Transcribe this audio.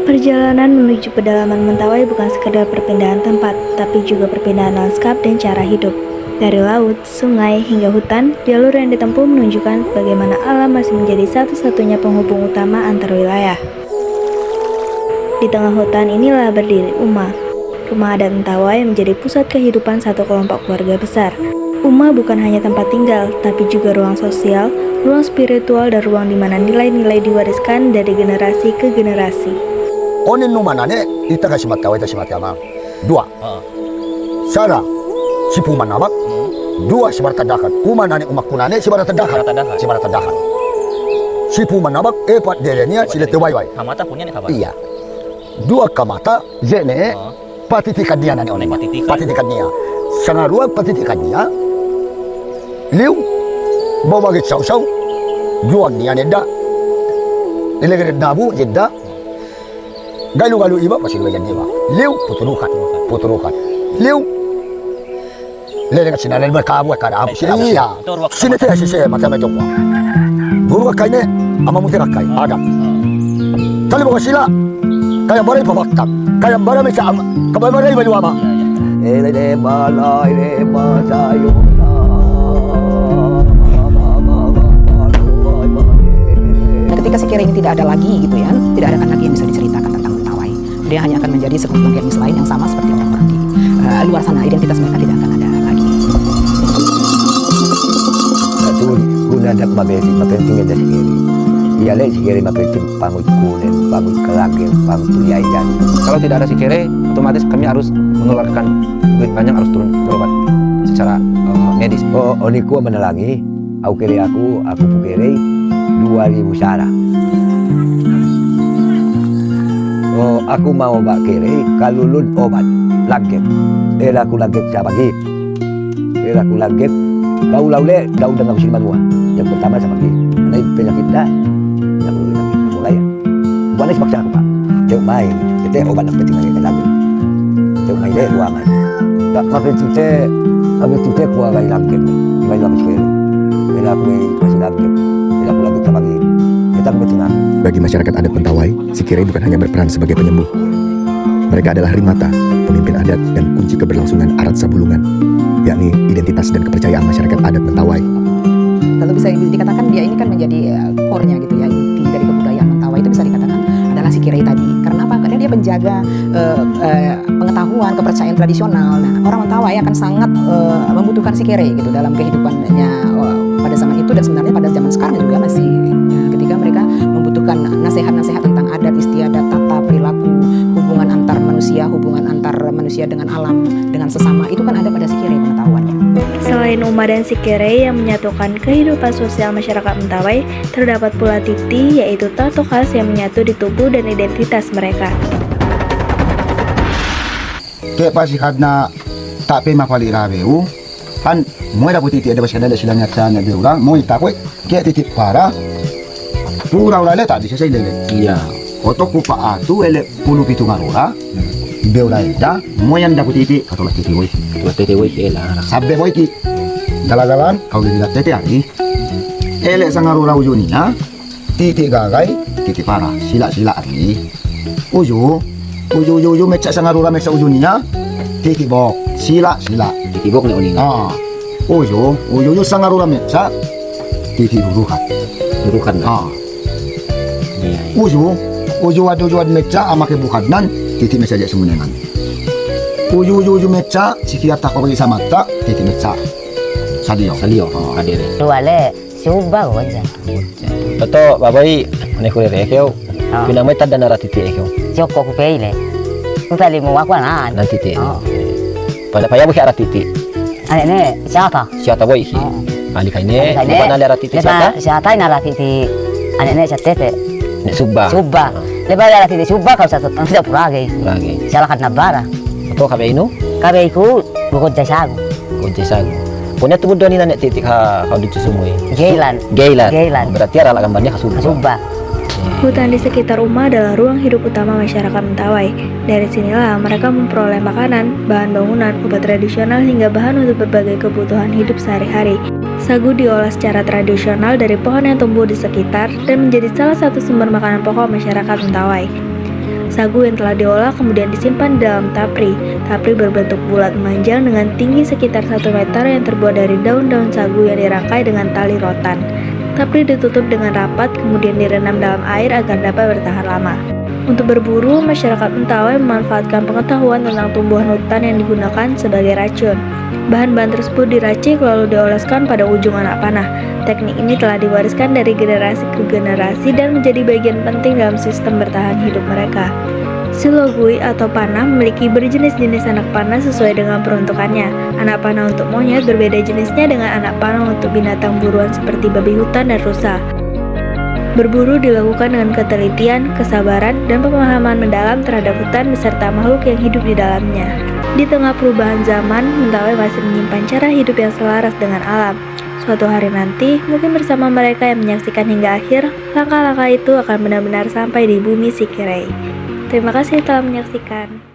Perjalanan menuju pedalaman Mentawai bukan sekedar perpindahan tempat, tapi juga perpindahan lanskap dan cara hidup. Dari laut, sungai, hingga hutan, jalur yang ditempuh menunjukkan bagaimana alam masih menjadi satu-satunya penghubung utama antar wilayah. Di tengah hutan inilah berdiri Uma. Rumah adat Mentawai menjadi pusat kehidupan satu kelompok keluarga besar. Uma bukan hanya tempat tinggal, tapi juga ruang sosial, ruang spiritual, dan ruang di mana nilai-nilai diwariskan dari generasi ke generasi. Onin numanane ita kasih mata ama dua sara sipu manabak dua sibar tadakan umanane umak kunane sibar tadakan sipu manabak epat derenia sila tewai Kamata punya nih kabar. iya dua kamata zene patitikan dia nane oneng patitikan dia sangarua patitikan dia liu bawa ke sau juang dia neda ilegere dabu jeda galu iba pasti bagian iba liu puturukan liu lele kat sini lele berkabu kada apa iya sini teh sisi macam itu buru kaine ama mutir kai ada tali bawa sila kayak barai pabaktak kayak barai macam kabar barai baju ama ele balai le masayo ketika Sikere ini tidak ada lagi gitu ya, tidak ada kan lagi yang bisa diceritakan tentang Mentawai. Dia hanya akan menjadi sekumpulan etnis lain yang sama seperti orang-orang di luar sana. Identitas mereka tidak akan ada lagi. Itu guna ada mabesi mapentingnya dari Sikere. Iya le Sikere mapenting pangut kulen, pangut kelagir, pangut tuyaian. Kalau tidak ada Sikere, otomatis kami harus mengeluarkan duit banyak, harus turun berobat secara medis. Oh, oniku menelangi, aku pukere 2000 sara. Oh, aku mau mbak kere kalulun obat laget. Aku laget siapa lagi? Aku laget kau laule kau dengan sini manua. Yang pertama sama lagi. Ada penyakit dah. Yang mulai. Bukan sebab aku pak. Jauh main. Itu obat yang penting lagi laget. Jauh main deh dua main. Tak makan cute, kami cute kuah lagi laget. Lagi lagi kere. Aku masih laget. Aku lagi sama lagi. Bagi masyarakat adat Mentawai, Sikere bukan hanya berperan sebagai penyembuh. Mereka adalah Rimata, pemimpin adat dan kunci keberlangsungan Arat Sabulungan, yakni identitas dan kepercayaan masyarakat adat Mentawai. Kalau bisa dikatakan dia ini kan menjadi core-nya gitu ya, inti dari kebudayaan Mentawai itu bisa dikatakan adalah Sikere tadi. Karena apa? Karena dia penjaga pengetahuan, kepercayaan tradisional. Nah, orang Mentawai akan sangat membutuhkan Sikere gitu dalam kehidupannya pada zaman itu, dan sebenarnya pada zaman sekarang juga masih ketika mereka membutuhkan nasihat-nasihat tentang adat istiadat, tata perilaku, hubungan antar manusia dengan alam, dengan sesama, itu kan ada pada Sikere pengetahuannya. Selain Uma dan Sikere yang menyatukan kehidupan sosial masyarakat Mentawai, terdapat pula Titi, yaitu tato khas yang menyatu di tubuh dan identitas mereka. Kayak pasti karena tak pernah paling rabeu kan mau ada putih ada pasal ada silangnya sana dia orang mau takut kayak titik parah kurang lele tak bisa saya lele iya otok kupa atu ele puluh pitu ngarura dia orang dah mau yang dapat titik atau lah titik woi lah sampai woi ki galang kau lihat titik hari ele sangarura ujungnya titik gagai titik parah sila hari ujung meca sangarura meca ujungnya titik bok sila Tibok ni uning. Uyo sangarura meca titi burukan. Uyo adu meca ama ke bukanan titi meca aja semunengan. Uyo meca sikiat tak bagi sama tak titi meca. Sadio. Adere. Luale siubah aja. Tato babai ane kuliah ekeu. Pinang mai tadana ratiti ekeu. Joko ku peile. Ku tali mo aku na. Nanti ti. Pada payah bukan ratiti. Ane siapa? Siapa boy? Ali kaine. Bukan ali ratiti siapa? Siapa ina ratiti? Ane chatete. Nek subba. Lepas ratiti subba kau satu tidak purage. Salah kan nabara. Atau kabe inu? Kabe iku bukod jasagu. Punya tubuh dua ni nek titik kau ditusumui. Geilan. Berarti arah gambarnya kasubba. Hutan di sekitar Uma adalah ruang hidup utama masyarakat Mentawai. Dari sinilah mereka memperoleh makanan, bahan bangunan, obat tradisional, hingga bahan untuk berbagai kebutuhan hidup sehari-hari. Sagu diolah secara tradisional dari pohon yang tumbuh di sekitar dan menjadi salah satu sumber makanan pokok masyarakat Mentawai. Sagu yang telah diolah kemudian disimpan di dalam tapri. Tapri berbentuk bulat memanjang dengan tinggi sekitar 1 meter yang terbuat dari daun-daun sagu yang dirangkai dengan tali rotan. Tapri ditutup dengan rapat kemudian direndam dalam air agar dapat bertahan lama. Untuk berburu, masyarakat Mentawai memanfaatkan pengetahuan tentang tumbuhan hutan yang digunakan sebagai racun. Bahan-bahan tersebut diracik lalu dioleskan pada ujung anak panah. Teknik ini telah diwariskan dari generasi ke generasi dan menjadi bagian penting dalam sistem bertahan hidup mereka. Silogui atau panah memiliki berjenis-jenis anak panah sesuai dengan peruntukannya. Anak panah untuk monyet berbeda jenisnya dengan anak panah untuk binatang buruan seperti babi hutan dan rusa. Berburu dilakukan dengan ketelitian, kesabaran, dan pemahaman mendalam terhadap hutan beserta makhluk yang hidup di dalamnya. Di tengah perubahan zaman, Mentawai masih menyimpan cara hidup yang selaras dengan alam. Suatu hari nanti, mungkin bersama mereka yang menyaksikan hingga akhir, langkah-langkah itu akan benar-benar sampai di bumi Sikirei. Terima kasih telah menyaksikan.